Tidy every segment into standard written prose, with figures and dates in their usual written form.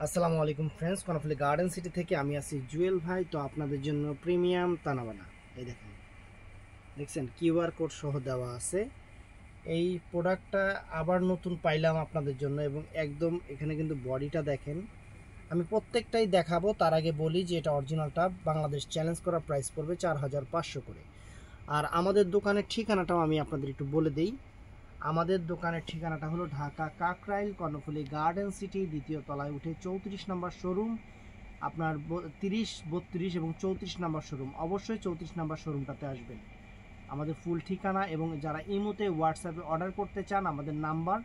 আসসালামু আলাইকুম friends, Karnaphuli garden city থেকে আমি আছি জুয়েল ভাই। তো আপনাদের জন্য প্রিমিয়াম তানাবানা, এই দেখেন, দেখছেন কিউআর কোড সহ দেওয়া আছে। এই প্রোডাক্টটা আবার নতুন পাইলাম আপনাদের জন্য, এবং একদম এখানে কিন্তু বডিটা দেখেন। আমি প্রত্যেকটাই দেখাবো, তার আগে বলি যে এটা অরিজিনালটা বাংলাদেশ চ্যালেঞ্জ করা প্রাইস পড়বে 4500 করে। আর আমাদের দোকানের ঠিকানাটাও আমি আপনাদের একটু বলে দিই। আমাদের দোকানের ঠিকানাটা হলো ঢাকা কাকরাইল কর্ণফুলী গার্ডেন সিটি, দ্বিতীয় তলায় উঠে 34 নম্বর শোরুম। আপনার 30, 32 এবং 34 নম্বর শোরুম, অবশ্যই 34 নম্বর শোরুমটাতে আসবেন। আমাদের ফুল ঠিকানা, এবং যারা ইমোতে হোয়াটসঅ্যাপে অর্ডার করতে চান আমাদের নাম্বার,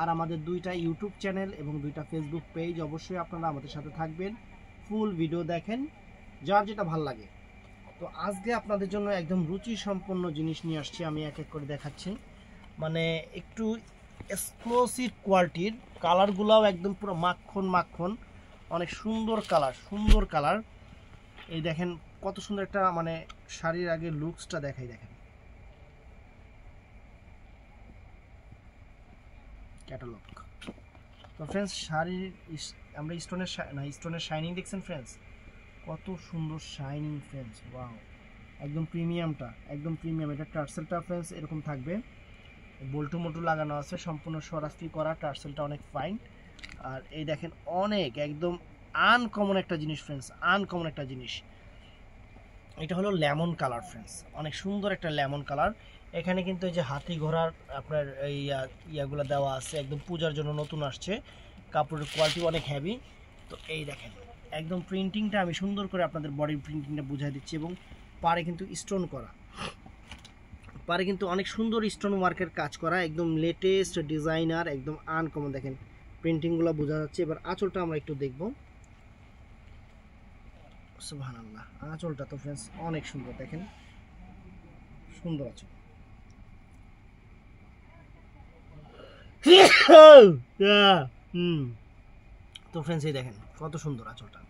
আর আমাদের 2টা ইউটিউব চ্যানেল এবং 2টা ফেসবুক পেজ, অবশ্যই আপনারা আমাদের সাথে থাকবেন, ফুল ভিডিও দেখেন, যার যেটা ভাল লাগে। তো আজকে আপনাদের জন্য একদম রুচি সম্পন্ন জিনিস নিয়ে আসছি, আমি এক এক করে দেখাচ্ছি। মানে একটু এক্সক্লুসিভ কোয়ালিটির, কালারগুলোও একদম পুরো মাখন মাখন, অনেক সুন্দর কালার, সুন্দর কালার। এই দেখেন কত সুন্দর একটা, মানে শাড়ির আগে লুকসটা দেখাই, দেখেন ক্যাটালগ। তো ফ্রেন্ডস, শাড়ির আমরা স্টোনের শাইনিং দেখছেন ফ্রেন্ডস, কত সুন্দর শাইনিং ফ্রেন্ডস, ওয়াও। একদম প্রিমিয়ামটা, একদম প্রিমিয়াম। এটা টার্সেলটা ফ্রেন্ডস এরকম থাকবে, বল্টু মোটু লাগানো আছে, সম্পূর্ণ সরাসরি করা, টার্সেলটা অনেক ফাইন। আর এই দেখেন অনেক একদম আনকমন একটা জিনিস ফ্রেন্ডস, আনকমন একটা জিনিস। এটা হলো লেমন কালার ফ্রেন্ডস, অনেক সুন্দর একটা লেমন কালার। এখানে কিন্তু এই যে হাতি ঘোড়ার আপনার এই ইয়াগুলো দেওয়া আছে, একদম পূজার জন্য নতুন আসছে, কাপড়ের কোয়ালিটি অনেক হেভি। তো এই দেখেন একদম প্রিন্টিংটা আমি সুন্দর করে আপনাদের বডির প্রিন্টিংটা বুঝাই দিচ্ছি, এবং পারে কিন্তু স্টোন করা, পারে কিন্তু অনেক সুন্দর স্টোন ওয়ার্কের কাজ করা, একদম লেটেস্ট ডিজাইনার, একদম আনকমন। দেখেন প্রিন্টিংগুলো বোঝা যাচ্ছে। এবার আঁচলটা আমরা একটু দেখবো। সুবহানাল্লাহ, আঁচলটা তো ফ্রেন্ডস অনেক সুন্দর, দেখেন সুন্দর আঁচল। তো ফ্রেন্ডস এই দেখেন কত সুন্দর আঁচলটা,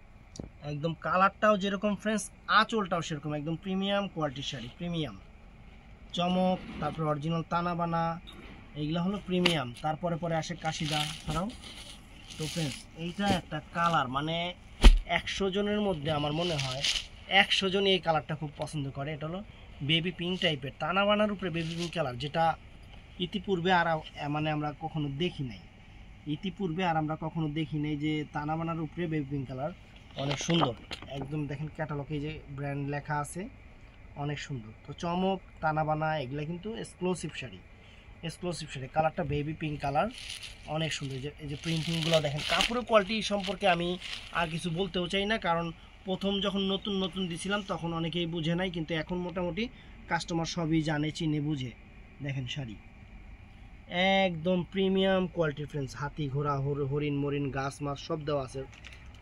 একদম কালারটাও যেরকম ফ্রেন্ডস, আঁচলটাও সেরকম, একদম প্রিমিয়াম কোয়ালিটির শাড়ি, প্রিমিয়াম চমক, তারপর অরিজিনাল তানা বানা, এইগুলো হলো প্রিমিয়াম। তারপরে পরে আসে কাশিদা ছাড়াও। তো ফ্রেন্ডস এইটা একটা কালার, মানে 100 জনের মধ্যে আমার মনে হয় 100 জন এই কালারটা খুব পছন্দ করে। এটা হলো বেবি পিঙ্ক টাইপের, টানা বানার উপরে বেবি পিঙ্ক কালার, যেটা ইতিপূর্বে আর মানে আমরা কখনো দেখি নাই, আমরা কখনো দেখি নাই যে টানা বানার উপরে বেবি পিঙ্ক কালার। অনেক সুন্দর, একদম দেখেন ক্যাটালগে যে ব্র্যান্ড লেখা আছে, অনেক সুন্দর। তো চমক, টানা বানা এগুলো কিন্তু এক্সক্লুসিভ শাড়ি, এক্সক্লুসিভ শাড়ি। কালারটা বেবি পিঙ্ক কালার, অনেক সুন্দর। এই যে প্রিন্টিংগুলো দেখেন, কাপড়ের কোয়ালিটি সম্পর্কে আমি আর কিছু বলতেও চাই না, কারণ প্রথম যখন নতুন নতুন দিছিলাম তখন অনেকেই বুঝে নাই, কিন্তু এখন মোটামুটি কাস্টমার সবই জানে, চিনে বুঝে। দেখেন শাড়ি একদম প্রিমিয়াম কোয়ালিটির ফ্রেন্ডস, হাতি ঘোড়া হরিণ মরিন গাছ মাছ সব দেওয়া আছে,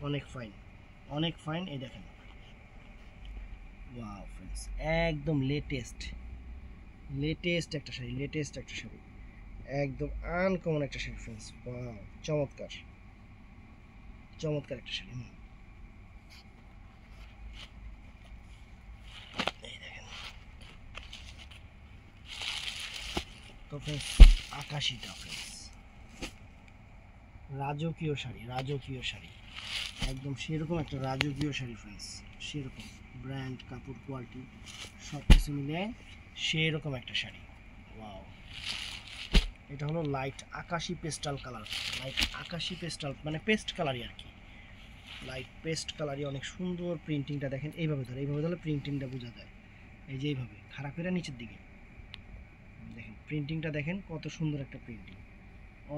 অনেক ফাইন, অনেক ফাইন। এই দেখেন ওয়াও ফ্রেন্ডস, একদম লেটেস্ট লেটেস্ট একটা শাড়ি, লেটেস্ট একটা শাড়ি, একদম আনকমন একটা শাড়ি ফ্রেন্ডস, ওয়াও, চমৎকার, চমৎকার একটা শাড়ি। এই দেখেন। তো ফ্রেন্ডস আকাশিটা ফ্রেন্ডস, রাজকীয় শাড়ি, রাজকীয় শাড়ি, একদম সেরকম একটা রাজকীয় শাড়ি ফ্রেন্ডস, সেরকম ব্র্যান্ড, কাপড় কোয়ালিটি সব কিছু মিলে সেরকম একটা শাড়ি, ওয়াও। এটা হলো লাইট আকাশি পেস্টাল কালার, লাইট আকাশি পেস্টাল মানে পেস্ট কালারই আর কি, লাইট পেস্ট কালারই, অনেক সুন্দর। প্রিন্টিংটা দেখেন, এইভাবে ধরে প্রিন্টিংটা বোঝা যায়, এই যে এইভাবে খারাপ করে নিচের দিকে দেখেন, প্রিন্টিংটা দেখেন কত সুন্দর একটা প্রিন্টিং,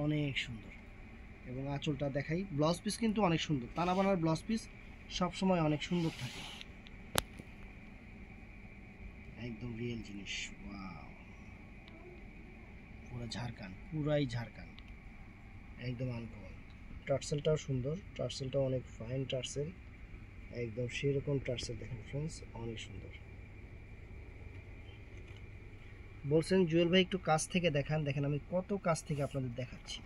অনেক সুন্দর। এবং আঁচলটা দেখাই, ব্লাউজ পিস কিন্তু অনেক সুন্দর, টানা বানার ব্লাউজ পিস সবসময় অনেক সুন্দর থাকে, একদম রিয়েল জিনিস, ওয়াও। পুরো ঝাড়খান্ড, পুরাই ঝাড়খান্ড, একদম আনকমন। টার্সেলটাও সুন্দর, টার্সেলটাও অনেক ফাইন টার্সেল, একদম সেরকম টার্সেল। দেখেন ফ্রেন্ডস অনেক সুন্দর। বলছেন জুয়েল ভাই একটু কাছ থেকে দেখান, দেখেন আমি কত কাছ থেকে আপনাদের দেখাচ্ছি,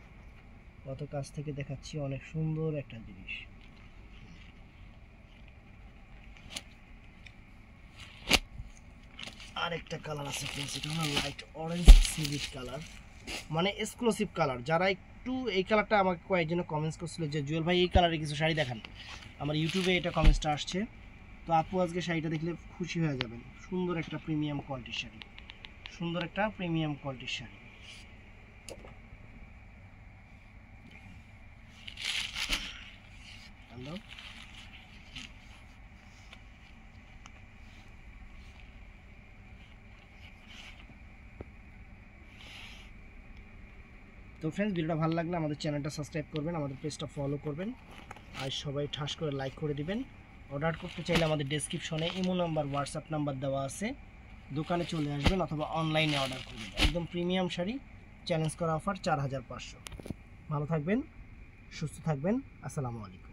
কত কাছ থেকে দেখাচ্ছি, অনেক সুন্দর একটা জিনিস। আরেকটা কালার আছে ফ্রেন্ডস, এটা হলো লাইট অরেঞ্জ সিভিট কালার, মানে এক্সক্লুসিভ কালার। যারা একটু একটু এই কালারটা আমাকে কয়েকজন কমেন্টস করছিল যে জুয়েল ভাই এই কালারে কিছু শাড়ি দেখান, আমার ইউটিউবে এটা কমেন্টসটা আসছে। তো আপু আজকে শাড়িটা দেখলে খুশি হয়ে যাবেন, সুন্দর একটা প্রিমিয়াম কোয়ালিটির শাড়ি, সুন্দর একটা প্রিমিয়াম কোয়ালিটির শাড়ি। হ্যালো, তো ফ্রেন্ডস ভিডিওটা ভালো লাগলে আমাদের চ্যানেলটা সাবস্ক্রাইব করবেন, আমাদের পেজটা ফলো করবেন, আর সবাই ঠাস করে লাইক করে দিবেন। অর্ডার করতে চাইলে আমাদের ডেসক্রিপশনে ইমো নাম্বার, হোয়াটসঅ্যাপ নাম্বার দেওয়া আছে, দোকানে চলে আসবেন অথবা অনলাইনে অর্ডার করবেন। একদম প্রিমিয়াম শাড়ি, চ্যালেঞ্জ করা অফার 4500। ভালো থাকবেন, সুস্থ থাকবেন, আসসালামু আলাইকুম।